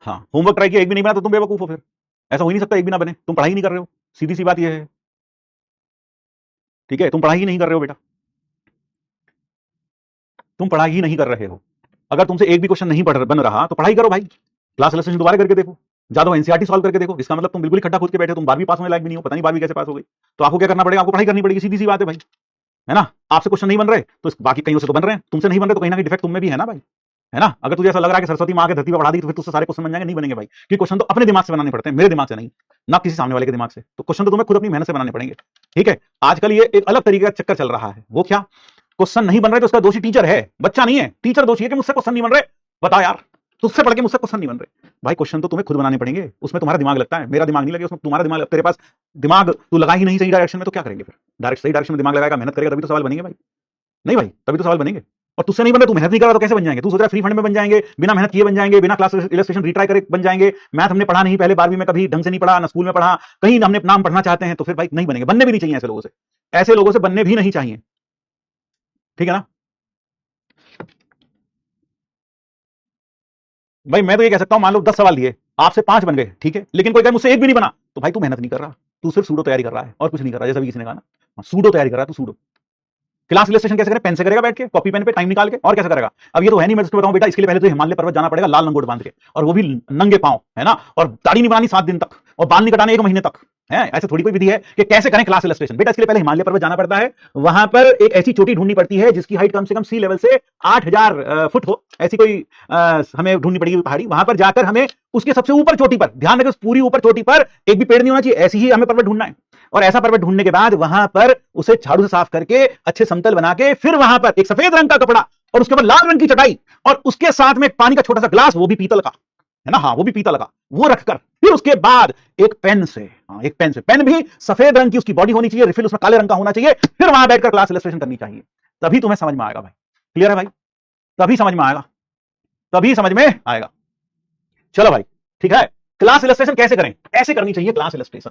हाँ, homework try किया एक भी नहीं बना तो तुम बेवकूफ हो फिर। ऐसा हो ही नहीं सकता एक भी ना बने, तुम पढ़ाई नहीं कर रहे हो, सीधी सी बात यह है। ठीक है, तुम पढ़ाई ही नहीं कर रहे हो बेटा, तुम पढ़ाई ही नहीं कर रहे हो। अगर तुमसे एक भी क्वेश्चन नहीं बन रहा तो पढ़ाई करो भाई, क्लास इलस्ट्रेशन दोबारा करके देखो, ज्यादा एनसीईआरटी सॉल्व करके देखो। इसका मतलब तुम बिल्कुल ही खड्डा खोद के बैठे हो, तुम 12वीं पास होने लायक भी नहीं हो, पता नहीं 12वीं कैसे पास हो गई। तो आपको क्या करना पड़ेगा, आपको पढ़ाई करनी पड़ेगी, सीधी सी बात है भाई, है ना। आपसे क्वेश्चन नहीं बन रहे तो बाकी कहीं से तो बन रहे हैं, तुमसे नहीं बन रहे तो कहीं ना कहीं डिफेक्ट तुम में भी है ना भाई, है ना। अगर तुझे ऐसा लग रहा है कि सरस्वती माँ के धरती पर पढ़ा दी तो फिर तुझसे सारे क्वेश्चन बन जाएंगे, नहीं बनेंगे भाई, क्योंकि क्वेश्चन तो अपने दिमाग से बनाने पड़ते हैं, मेरे दिमाग से नहीं, ना किसी सामने वाले के दिमाग से। तो क्वेश्चन तो तुम्हें खुद अपनी मेहनत से बनाने पड़ेंगे। ठीक है, आजकल ये एक अलग तरीके का चक्कर चल रहा है, वो क्या, क्वेश्चन नहीं बन रहे तो उसका दोषी टीचर है, बच्चा नहीं है। टीचर दोषी है कि मुझसे क्वेश्चन नहीं बन रहे, बता यार, तुझसे पढ़ के मुझसे क्वेश्चन नहीं बन रहे। भाई क्वेश्चन तो तुम्हें खुद बनाने पड़ेंगे, उसमें तुम्हारा दिमाग लगता है, मेरा दिमाग नहीं लगे उसमें, तुम्हारा दिमाग, तेरे पास दिमाग तू लगा ही नहीं सही डायरेक्शन में, तो क्या करेंगे फिर। डायरेक्ट सही डायरेक्शन में दिमाग लगाएगा, मेहनत करेगा, तभी तो सवाल बनेंगे भाई। नहीं भाई, तभी तो सवाल बनेंगे। और तुझसे नहीं बन रहा, तू मेहनत नहीं कर रहा तो कैसे बन जाएंगे। तू सोच रहा फ्री फंड में बन जाएंगे, बिना मेहनत किए बन जाएंगे, बिना क्लास इलस्ट्रेशन रिट्राई करे बन जाएंगे। मैथ हमने पढ़ा नहीं पहले 12वीं में, कभी ढंग से नहीं पढ़ा, ना स्कूल में पढ़ा, कहीं हमने नाम पढ़ना चाहते हैं तो फिर भाई नहीं बनेंगे, बनने भी नहीं चाहिए ऐसे लोगों से, ऐसे लोगों से बनने भी नहीं चाहिए। ठीक है ना। भाई मैं तो ये कह सकता हूं, मान लो 10 सवाल दिए, आपसे 5 बन गए, ठीक है, लेकिन कोई कहे मुझसे एक भी नहीं बना, तो भाई तू मेहनत नहीं कर रहा, तू सिर्फ सूडो तैयारी कर रहा है और कुछ नहीं कर रहा, जैसा भी किसी ने कहा ना, सूडो तैयारी कर रहा है तू, सूडो। क्लास इलस्ट्रेशन कैसे करें, पेन से करेगा बैठ के, कॉपी पेन पे टाइम निकाल के, और कैसे करेगा। अब ये तो है नहीं, मैं उसको बताऊं बेटा, इसके लिए पहले तो हिमालय पर्वत जाना पड़ेगा लाल लंगोट बांध के, और वो भी नंगे पांव, है ना, और दाढ़ी नहीं बनानी 7 दिन तक, और बाल नहीं कटाने 1 महीने तक, है। ऐसे थोड़ी कोई विधि है कि कैसे करें क्लास इलस्ट्रेशन। बेटा इसके लिए पहले हिमालय पर्वत जाना पड़ता है, वहां पर एक ऐसी चोटी ढूंढनी पड़ती है जिसकी हाइट कम से कम सी लेवल से 8000 फुट हो, ऐसी कोई हमें ढूंढनी पड़ेगी पहाड़ी, वहां पर जाकर हमें उसके सबसे ऊपर चोटी पर, ध्यान रखें, पूरी ऊपर चोटी पर एक भी पेड़ नहीं होना चाहिए, ऐसी ही हमें पर्वत ढूंढना है। और ऐसा पर्वत ढूंढने के बाद वहां पर उसे झाड़ू से साफ करके अच्छे समतल बना के, फिर वहां पर एक सफेद रंग का कपड़ा और उसके ऊपर लाल रंग की चटाई, और उसके साथ में एक पानी का छोटा सा ग्लास, वो भी पीतल का, है ना, हाँ वो भी पीतल का, वो रखकर फिर उसके बाद एक पेन से, हाँ एक पेन से, पेन भी सफेद रंग की उसकी बॉडी होनी चाहिए, रिफिल उसमें काले रंग का होना चाहिए, फिर वहां बैठकर क्लास इलस्ट्रेशन करनी चाहिए। तभी तुम्हें समझ में आएगा भाई, क्लियर है भाई, तभी समझ में आएगा, तभी समझ में आएगा। चलो भाई, ठीक है, क्लास इलस्ट्रेशन कैसे करें, ऐसे करनी चाहिए क्लास इलस्ट्रेशन।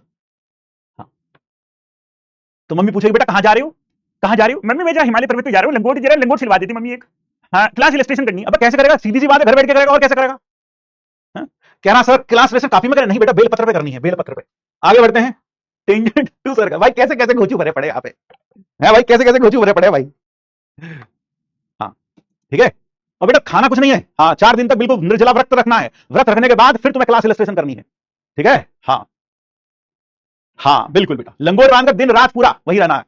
हाँ, तो मम्मी पूछेगी बेटा कहां जा रहे हो, कहां जा रही हो, मम्मी मैं जा हिमालय पर्वत पे जा रहा हूं, लंगोट जरा लंगोट सिलवा देती मम्मी एक। हाँ क्लास इलस्ट्रेशन करनी है, अब कैसे करेगा, सीधी सी बात है, घर बैठ के करेगा, और कैसे करेगा। हाँ? कह रहा सर क्लास इलस्ट्रेशन काफी में करें, नहीं बेटा बेल पत्र पे करनी है, बेल पत्र पे। आगे बढ़ते हैं, टेंजेंट टू सर्कल, भाई कैसे कैसे घोचू भरे पड़े यहाँ पे, है भाई, कैसे कैसे घोचू भरे पड़े भाई। हाँ ठीक है, और बेटा खाना कुछ नहीं है, हाँ 4 दिन तक बिल्कुल निर्जला व्रत रखना है, व्रत रखने के बाद फिर तुम्हें क्लास इलस्ट्रेशन करनी है। ठीक है, हाँ हाँ बिल्कुल बेटा, लंगोट बांधकर दिन रात पूरा वही रहना है।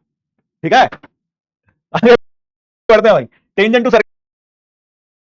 ठीक है, आगे बढ़ते हैं भाई, टेंजेंट टू सर्कल।